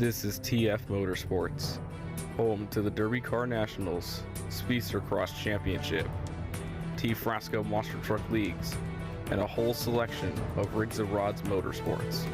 This is TF Motorsports, home to the Derby Car Nationals, Speedster Cross Championship, T Frasco Monster Truck Leagues, and a whole selection of Rigs and Rods Motorsports.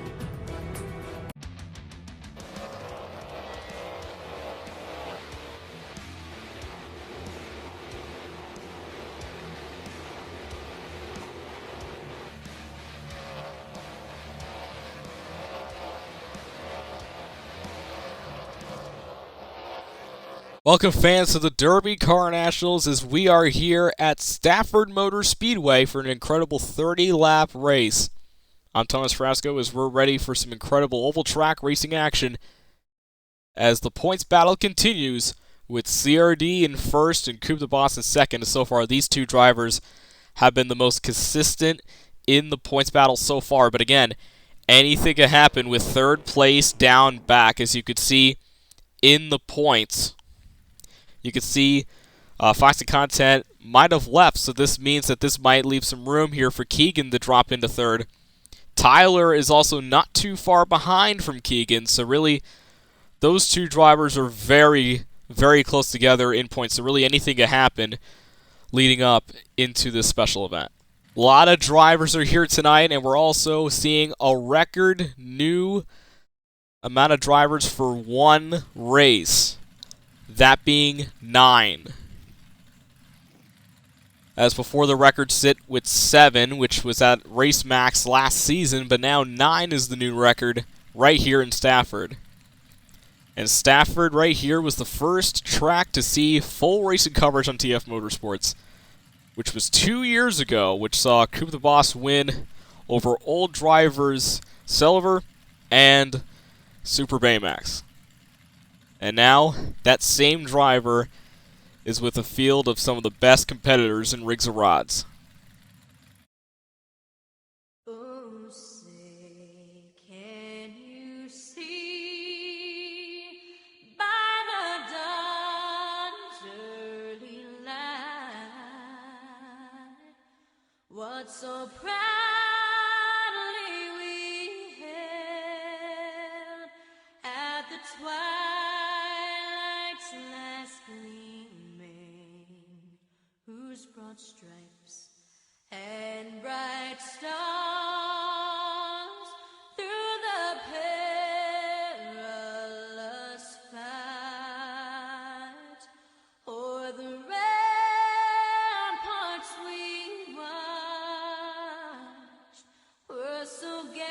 Welcome fans to the Derby Car Nationals as we are here at Stafford Motor Speedway for an incredible 30-lap race. I'm Thomas Frasco as we're ready for some incredible oval track racing action as the points battle continues with CRD in first and Coupe de Boss in second. So far, these two drivers have been the most consistent in the points battle so far. But again, anything can happen with third place down back, as you could see in the points. You can see Fox and Content might have left, so this means that this might leave some room here for Keegan to drop into third. Tyler is also not too far behind from Keegan, so really those two drivers are very, very close together in points, so really anything can happen leading up into this special event. A lot of drivers are here tonight, and we're also seeing a record new amount of drivers for one race. That being 9. As before, the record sit with 7, which was at Race Max last season, but now 9 is the new record right here in Stafford. And Stafford right here was the first track to see full racing coverage on TF Motorsports, which was 2 years ago, which saw Coupe de Boss win over old drivers Silver and Super Baymax. And now, that same driver is with a field of some of the best competitors in Rigs and Rods. Oh, say, can you see by the dawn's early light what so proudly we hailed at the twilight's last gleaming, whose broad stripes and bright stars through the perilous fight o'er the ramparts we watched were so gallantly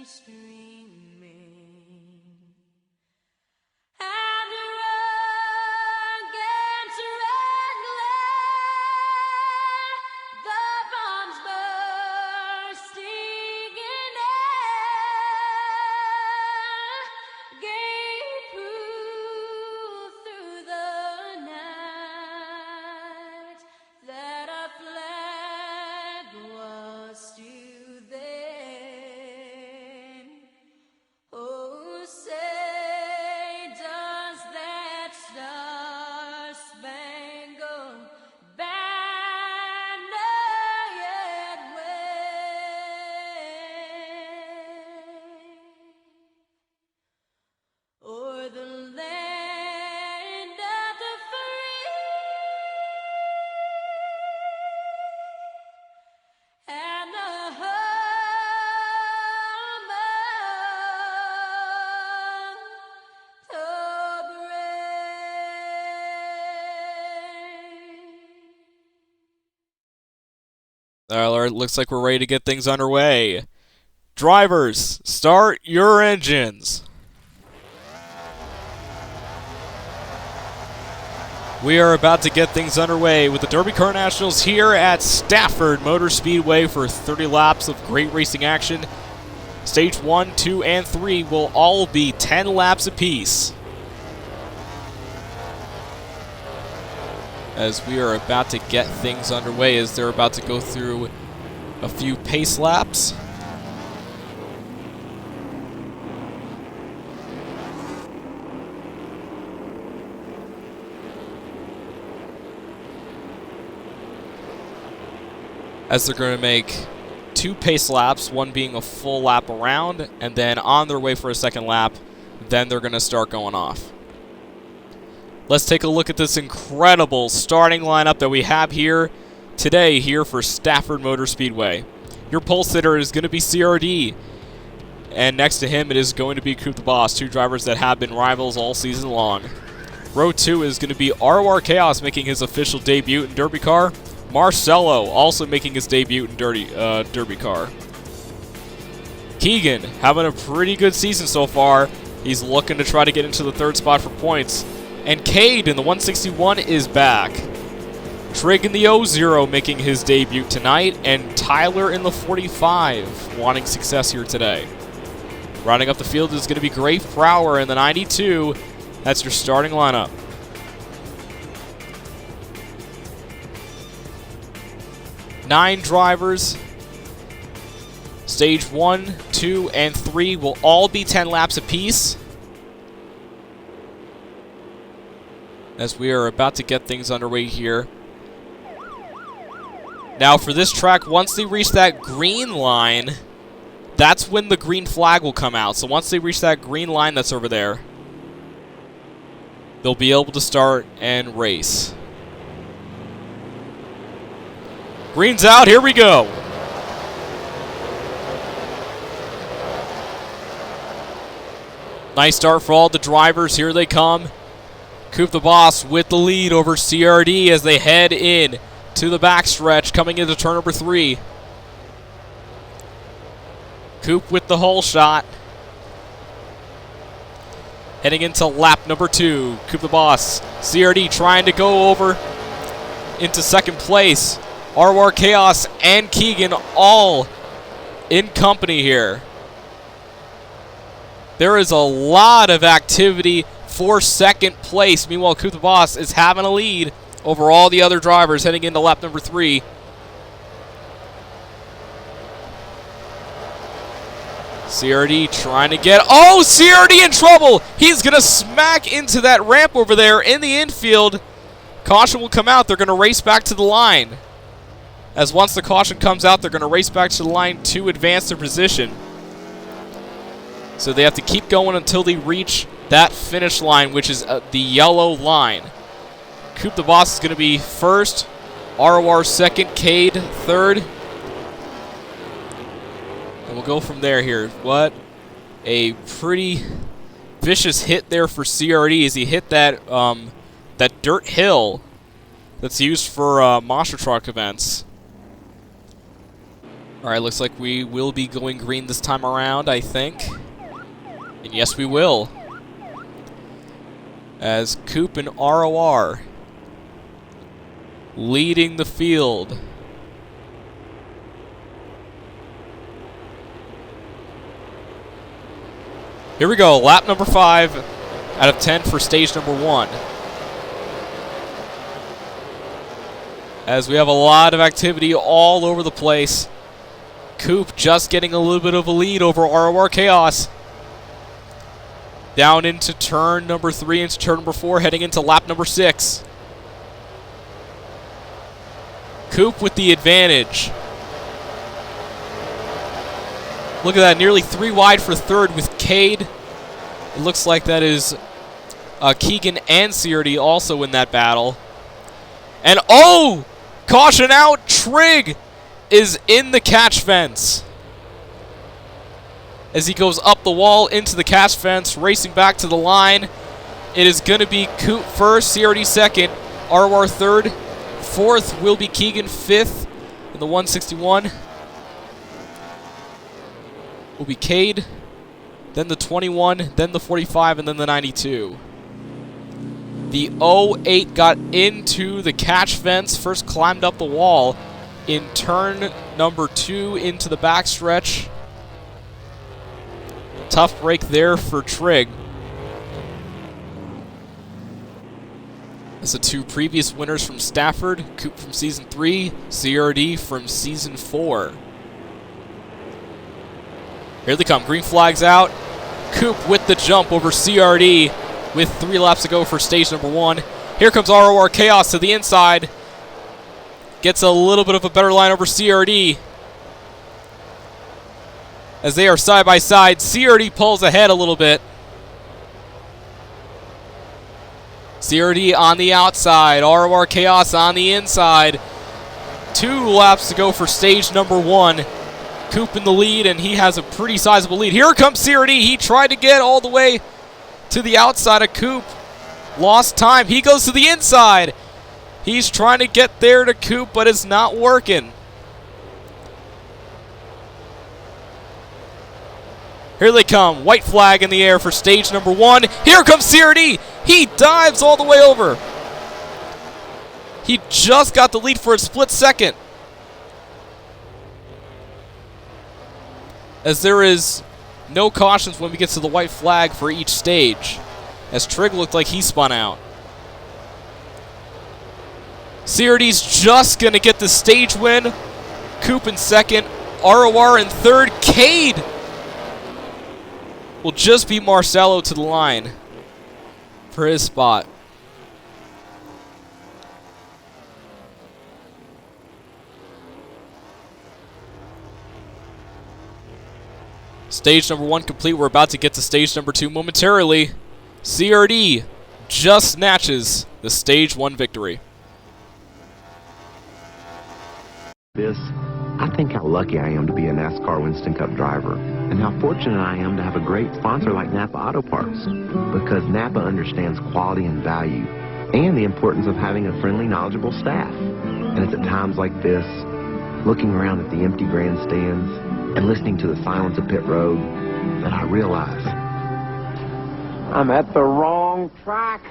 streaming. And the rugged red glare, the bombs bursting in air, gave proof through the night that our flag was still there. Oh, say, does that star-spangled banner yet wave o'er the land of the free and the home of the brave? Alright, looks like we're ready to get things underway. Drivers, start your engines. We are about to get things underway with the Derby Car Nationals here at Stafford Motor Speedway for 30 laps of great racing action. Stage 1, 2, and 3 will all be 10 laps apiece. As we are about to get things underway, as they're about to go through a few pace laps. As they're going to make 2 pace laps, one being a full lap around, and then on their way for a second lap, then they're going to start going off. Let's take a look at this incredible starting lineup that we have here today here for Stafford Motor Speedway. Your pole sitter is going to be CRD, and next to him it is going to be Coop the Boss, 2 drivers that have been rivals all season long. Row 2 is going to be ROR Chaos making his official debut in Derby Car. Marcelo also making his debut in Derby Car. Keegan having a pretty good season so far. He's looking to try to get into the 3rd spot for points. And Cade in the 161 is back. Trig in the 00 making his debut tonight. And Tyler in the 45 wanting success here today. Rounding up the field is going to be Grafe Brower in the 92. That's your starting lineup. Nine drivers. Stage 1, 2, and 3 will all be 10 laps apiece. As we are about to get things underway here. Now for this track, once they reach that green line, that's when the green flag will come out. So once they reach that green line that's over there, they'll be able to start and race. Green's out, here we go. Nice start for all the drivers, here they come. Coop the Boss with the lead over CRD as they head in to the backstretch coming into turn number 3. Coop with the hole shot. Heading into lap number 2. Coop the Boss. CRD trying to go over into 2nd place. ROR Chaos and Keegan all in company here. There is a lot of activity for 2nd place. Meanwhile, Coop the Boss is having a lead over all the other drivers heading into lap number 3. CRD trying to get... Oh, CRD in trouble! He's going to smack into that ramp over there in the infield. Caution will come out. They're going to race back to the line. As once the caution comes out, they're going to race back to the line to advance their position. So they have to keep going until they reach that finish line, which is the yellow line. Coop the Boss is going to be 1st. ROR 2nd. Cade 3rd. And we'll go from there here. What a pretty vicious hit there for CRD as he hit that that dirt hill that's used for monster truck events. Alright, looks like we will be going green this time around, I think. And yes, we will. As Coop and ROR leading the field. Here we go, lap number 5 out of 10 for stage number 1. As we have a lot of activity all over the place. Coop just getting a little bit of a lead over ROR Chaos. Down into turn number 3, into turn number 4, heading into lap number 6. Coop with the advantage. Look at that, nearly 3 wide for 3rd with Cade. It looks like that is Keegan and CRD also in that battle. And oh! Caution out! Trig is in the catch fence. As he goes up the wall into the catch fence, racing back to the line. It is going to be Coop 1st, CRD 2nd, ROR 3rd. 4th will be Keegan. 5th in the 161 will be Cade. Then the 21, then the 45, and then the 92. The 08 got into the catch fence, first climbed up the wall in turn number 2 into the backstretch. Tough break there for Trig. That's the 2 previous winners from Stafford, Coop from Season 3, CRD from Season 4. Here they come, green flags out. Coop with the jump over CRD with 3 laps to go for stage number 1. Here comes ROR Chaos to the inside. Gets a little bit of a better line over CRD. as they are side by side. CRD pulls ahead a little bit. CRD on the outside, ROR Chaos on the inside. 2 laps to go for stage number 1. Coop in the lead, and he has a pretty sizable lead. Here comes CRD. He tried to get all the way to the outside of Coop. Lost time. He goes to the inside. He's trying to get there to Coop, but it's not working. Here they come. White flag in the air for stage number 1. Here comes CRD. He dives all the way over. He just got the lead for a split second. As there is no cautions when we get to the white flag for each stage, as Trig looked like he spun out. CRD's just going to get the stage win. Coop in second. ROR in third. Cade will just beat Marcelo to the line for his spot. Stage number 1 complete. We're about to get to stage number 2 momentarily. CRD just snatches the stage 1 victory. I think how lucky I am to be a NASCAR Winston Cup driver, and how fortunate I am to have a great sponsor like Napa Auto Parts, because Napa understands quality and value, and the importance of having a friendly, knowledgeable staff. And it's at times like this, looking around at the empty grandstands and listening to the silence of pit road, that I realize I'm at the wrong track.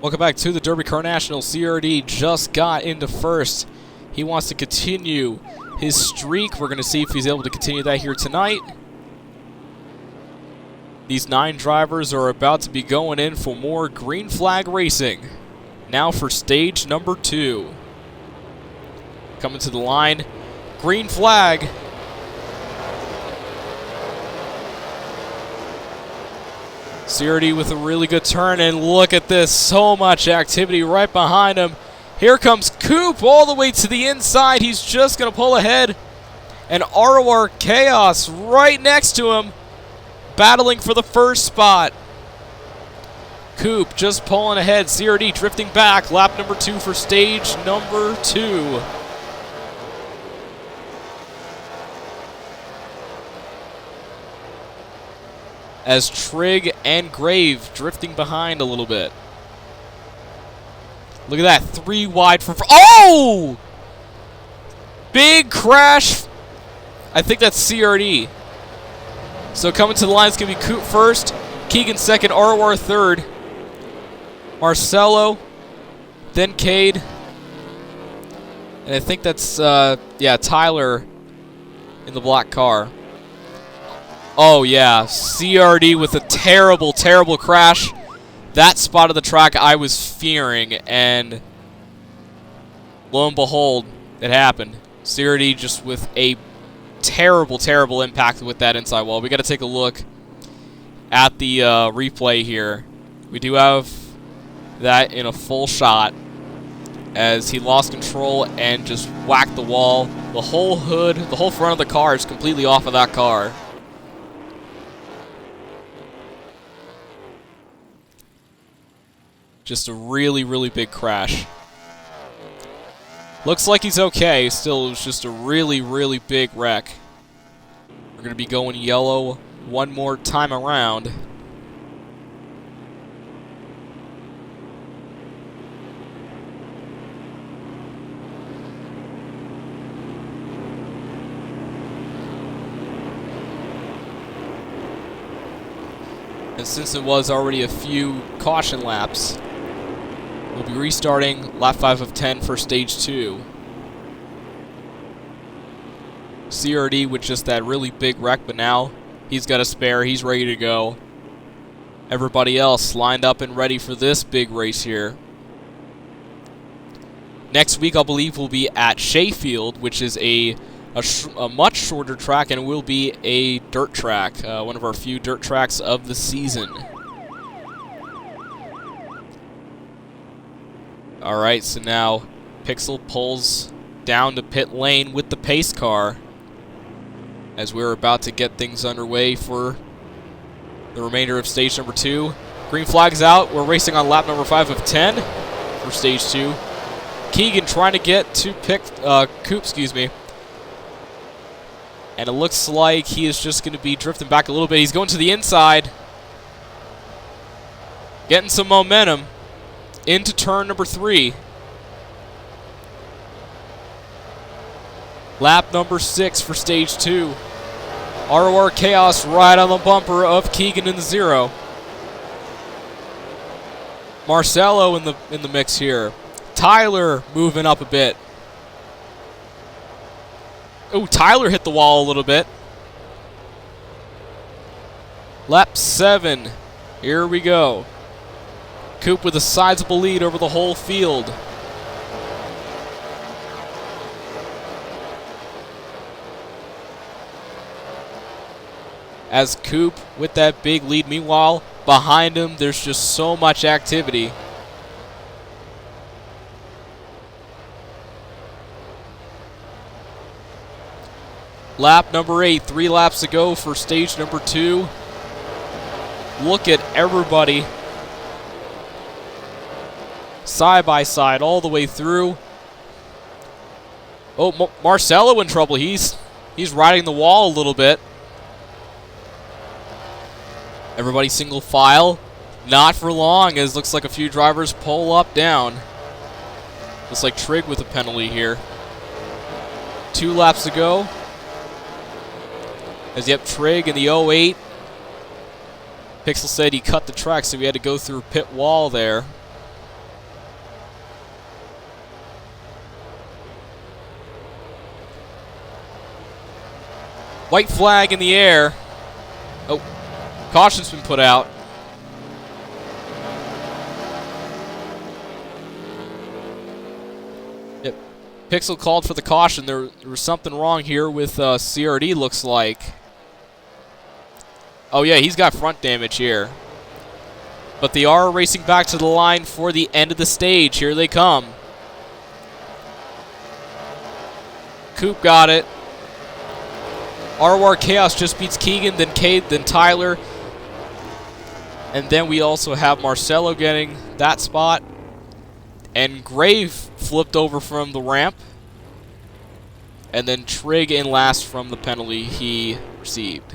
Welcome back to the Derby Car National. CRD just got into first. He wants to continue his streak. We're going to see if he's able to continue that here tonight. These 9 drivers are about to be going in for more green flag racing. Now for stage number 2. Coming to the line. Green flag. CRD with a really good turn, and look at this. So much activity right behind him. Here comes Coop all the way to the inside. He's just going to pull ahead. And ROR Chaos right next to him, battling for the first spot. Coop just pulling ahead. CRD drifting back. Lap number 2 for stage number 2. As Trig and Grave drifting behind a little bit. Look at that. 3 wide for... Oh! Big crash. I think that's CRD. So coming to the line, it's going to be Coop first. Keegan second. ROR third. Marcelo. Then Cade. And I think that's, yeah, Tyler in the black car. Oh, yeah. CRD with a terrible, terrible crash. That spot of the track I was fearing, and lo and behold, it happened. CRD just with a terrible, terrible impact with that inside wall. We got to take a look at the replay here. We do have that in a full shot as he lost control and just whacked the wall. The whole hood, the whole front of the car is completely off of that car. Just a really, really big crash. Looks like he's okay. Still, it was just a really, really big wreck. We're going to be going yellow one more time around. And since it was already a few caution laps, we'll be restarting lap 5 of 10 for stage 2. CRD with just that really big wreck, but now he's got a spare. He's ready to go. Everybody else lined up and ready for this big race here. Next week, I believe, we'll be at Sheffield, which is a much shorter track, and it will be a dirt track, one of our few dirt tracks of the season. Alright, so now Pixel pulls down to pit lane with the pace car as we're about to get things underway for the remainder of stage number 2. Green flag's out. We're racing on lap number 5 of 10 for stage 2. Keegan trying to get to Coop, excuse me. And it looks like he is just going to be drifting back a little bit. He's going to the inside. Getting some momentum into turn number 3. Lap number 6 for stage 2. ROR Chaos right on the bumper of Keegan in the 0. Marcelo in the mix here. Tyler moving up a bit. Oh, Tyler hit the wall a little bit. Lap 7. Here we go. Coop with a sizable lead over the whole field. As Coop with that big lead. Meanwhile, behind him, there's just so much activity. Lap number 8, 3 laps to go for stage number 2. Look at everybody side by side all the way through. Oh, Marcelo in trouble. He's riding the wall a little bit. Everybody single file. Not for long, as looks like a few drivers pull up down. Looks like Trig with a penalty here. 2 laps to go. As you have Trig in the 08. Pixel said he cut the track, so we had to go through pit wall there. White flag in the air. Oh, caution's been put out. Yep. Pixel called for the caution. There was something wrong here with CRD, looks like. Oh yeah, he's got front damage here. But they are racing back to the line for the end of the stage. Here they come. Coop got it. ROR Chaos just beats Keegan, then Cade, then Tyler. And then we also have Marcelo getting that spot. And Grave flipped over from the ramp. And then Trig in last from the penalty he received.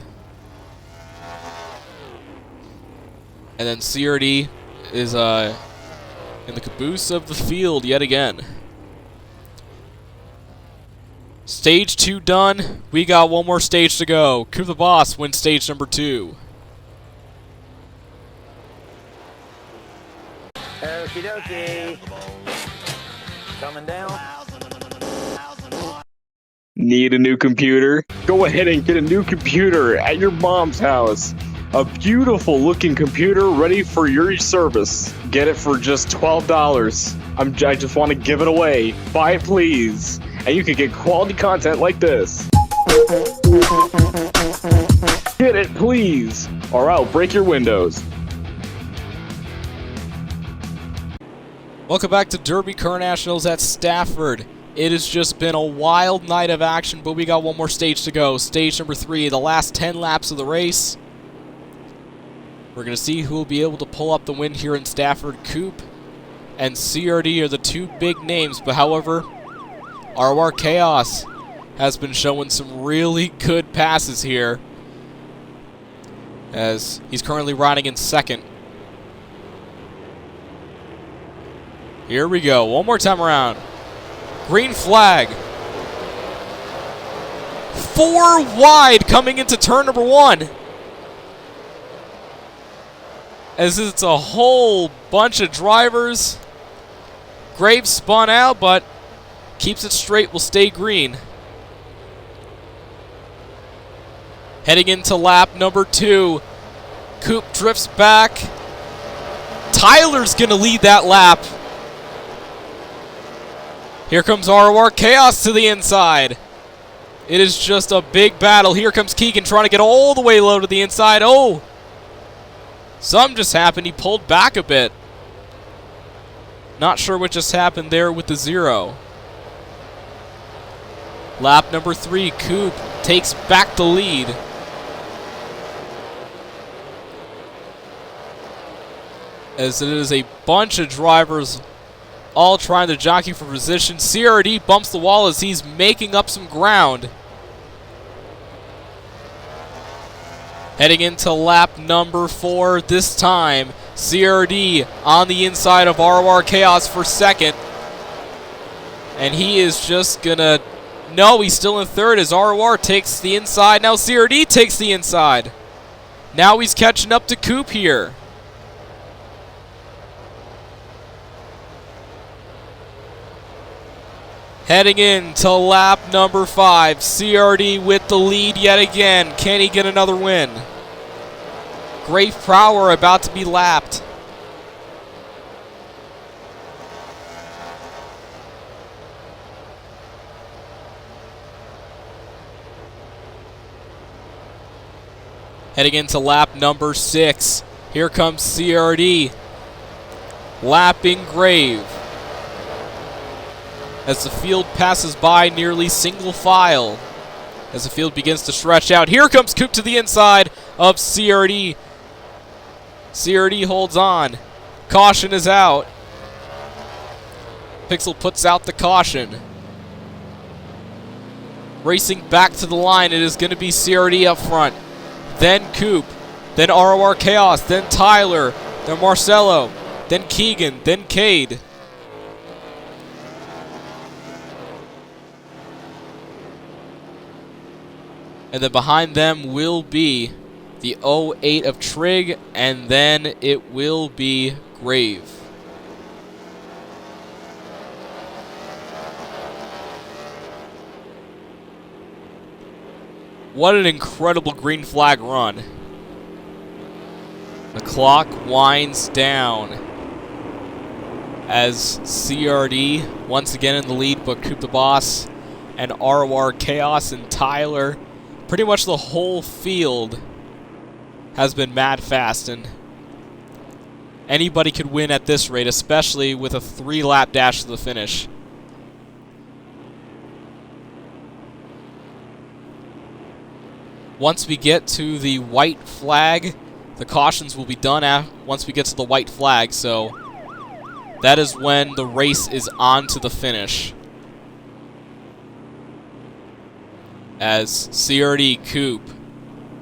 And then CRD is in the caboose of the field yet again. Stage 2 done. We got one more stage to go. Coop the Boss wins stage number 2. Okie dokie. Coming down. Need a new computer? Go ahead and get a new computer at your mom's house. A beautiful looking computer ready for your service. Get it for just $12. I just want to give it away. Buy it, please. And you can get quality content like this. Get it, please, or I'll break your windows. Welcome back to Derby Car Nationals at Stafford. It has just been a wild night of action, but we got one more stage to go. Stage number 3, the last 10 laps of the race. We're going to see who will be able to pull up the win here in Stafford. Coop and CRD are the two big names, but however, ROR Chaos has been showing some really good passes here, as he's currently riding in second. Here we go, one more time around. Green flag. 4 wide coming into turn number 1. As it's a whole bunch of drivers. Graves spun out, but keeps it straight, will stay green. Heading into lap number 2. Coop drifts back. Tyler's going to lead that lap. Here comes ROR Chaos to the inside. It is just a big battle. Here comes Keegan trying to get all the way low to the inside. Oh! Something just happened. He pulled back a bit. Not sure what just happened there with the 0. Lap number 3, Coop takes back the lead. As it is a bunch of drivers all trying to jockey for position. CRD bumps the wall as he's making up some ground. Heading into lap number 4 this time. CRD on the inside of ROR Chaos for second. And he is just gonna... No, he's still in third as ROR takes the inside. Now CRD takes the inside. Now he's catching up to Coop here. Heading into lap number 5. CRD with the lead yet again. Can he get another win? Grave Prower about to be lapped. Heading into lap number 6. Here comes CRD. Lapping Grave. As the field passes by nearly single file. As the field begins to stretch out. Here comes Coop to the inside of CRD. CRD holds on. Caution is out. Pixel puts out the caution. Racing back to the line. It is going to be CRD up front. Then Coop. Then ROR Chaos. Then Tyler. Then Marcelo. Then Keegan. Then Cade. And then behind them will be the 08 of Trig, and then it will be Grave. What an incredible green flag run. The clock winds down as CRD once again in the lead, but Coop the Boss and ROR Chaos and Tyler. Pretty much the whole field has been mad fast, and anybody could win at this rate, especially with a 3-lap dash to the finish. Once we get to the white flag, the cautions will be done once we get to the white flag, so that is when the race is on to the finish. As CRD Coop,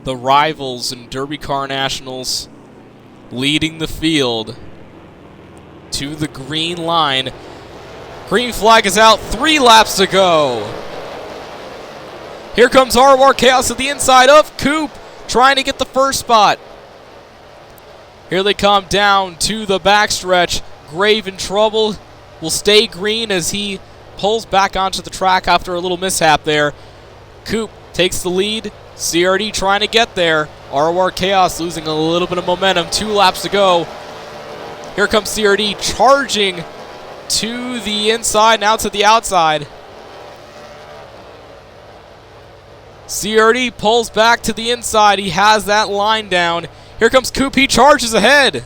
the rivals in Derby Car Nationals, leading the field to the green line. Green flag is out, 3 laps to go. Here comes ROR Chaos at the inside of Coop, trying to get the first spot. Here they come down to the backstretch. Grave in trouble, will stay green as he pulls back onto the track after a little mishap there. Coop takes the lead. CRD trying to get there. ROR Chaos losing a little bit of momentum. 2 laps to go. Here comes CRD charging to the inside, now to the outside. CRD pulls back to the inside. He has that line down. Here comes Coop. He charges ahead.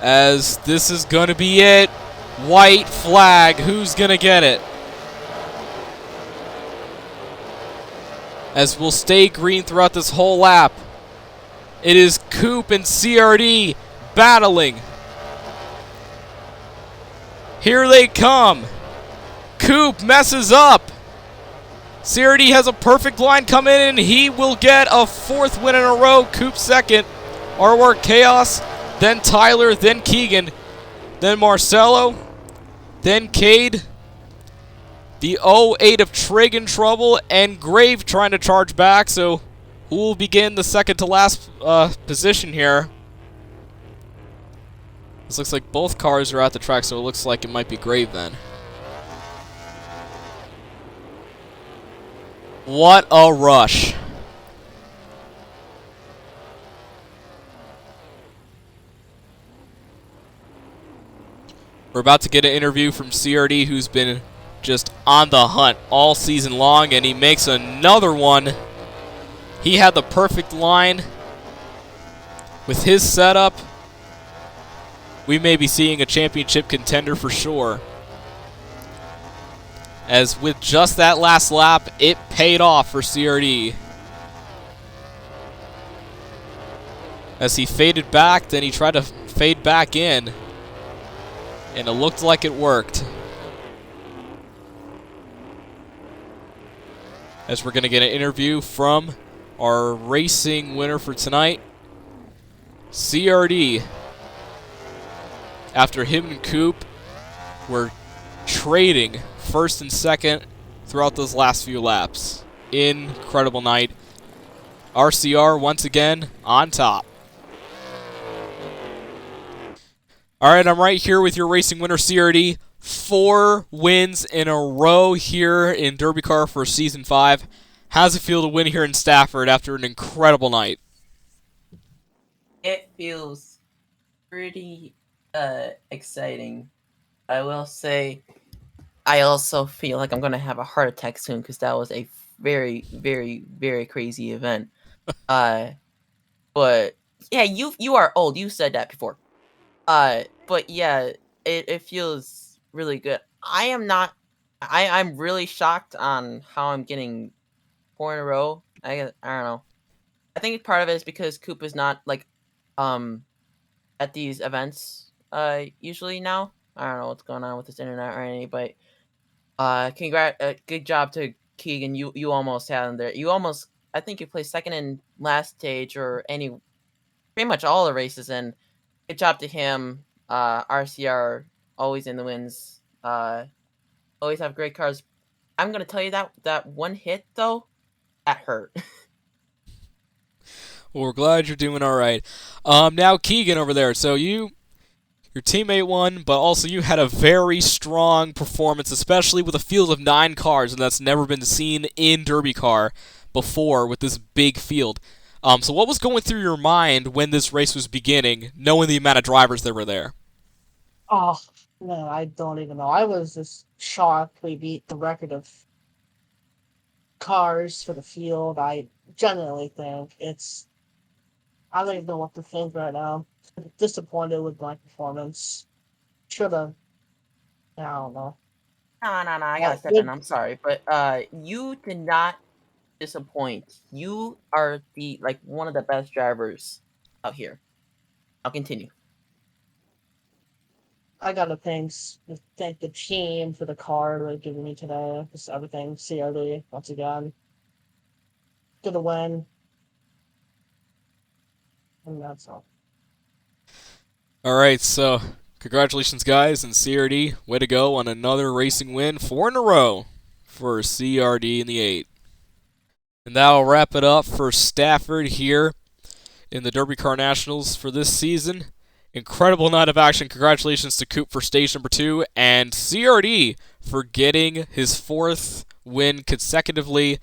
As this is going to be it. White flag. Who's going to get it? As we'll stay green throughout this whole lap. It is Coop and CRD battling. Here they come. Coop messes up. CRD has a perfect line coming in, and he will get a 4th win in a row. Coop second. ROR Chaos, then Tyler, then Keegan, then Marcelo, then Cade. The 08 of Trig in trouble, and Grave trying to charge back, so who will begin the second to last position here? This looks like both cars are at the track, so it looks like it might be Grave then. What a rush. We're about to get an interview from CRD, who's been just on the hunt all season long, and he makes another one. He had the perfect line. With his setup, we may be seeing a championship contender for sure. As with just that last lap, it paid off for CRD. As he faded back, then he tried to fade back in, and it looked like it worked. As we're going to get an interview from our racing winner for tonight, CRD. After him and Coop were trading first and second throughout those last few laps. Incredible night. RCR once again on top. Alright, I'm right here with your racing winner, CRD. 4 wins in a row here in Derby Car for Season 5. How's it feel to win here in Stafford after an incredible night? It feels pretty exciting. I will say I also feel like I'm going to have a heart attack soon because that was a very, very, very crazy event. But yeah, you are old. You said that before. But yeah, it feels really good. I'm really shocked on how I'm getting 4 in a row. I don't know. I think part of it is because Coop is not like at these events usually now. I don't know what's going on with this internet or anything, but good job to Keegan. You almost had him there. I think you placed second in last stage or pretty much all the races, and good job to him. RCR always in the wins. Always have great cars. I'm gonna tell you that one hit though, that hurt. Well, we're glad you're doing all right. Now Keegan over there. So your teammate won, but also you had a very strong performance, especially with a field of 9 cars, and that's never been seen in Derby Car before with this big field. So what was going through your mind when this race was beginning, knowing the amount of drivers that were there? Oh, no, I don't even know. I was just shocked we beat the record of cars for the field. I genuinely think I don't even know what to think right now. I'm disappointed with my performance. Should have. I don't know. No, I gotta step in. I'm sorry, but you did not disappoint. You are one of the best drivers out here. I'll continue. I gotta thank the team for the car they're giving me today. Just everything. CRD once again. Gonna win. And that's all. Alright, so congratulations guys, and CRD, way to go on another racing win, 4 in a row for CRD in the 8. And that'll wrap it up for Stafford here in the Derby Car Nationals for this season. Incredible night of action. Congratulations to Coop for stage number 2, and CRD for getting his 4th win consecutively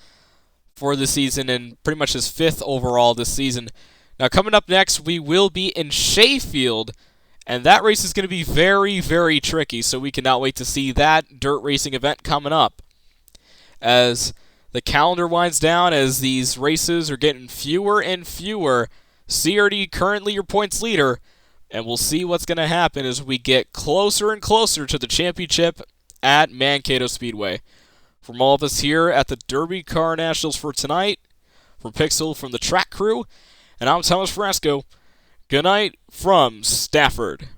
for the season, and pretty much his 5th overall this season. Now coming up next, we will be in Sheffield, and that race is going to be very, very tricky, so we cannot wait to see that dirt racing event coming up. As the calendar winds down, as these races are getting fewer and fewer, CRD currently your points leader, and we'll see what's going to happen as we get closer and closer to the championship at Mankato Speedway. From all of us here at the Derby Car Nationals for tonight, from Pixel, from the track crew, and I'm Thomas Frasco. Good night from Stafford.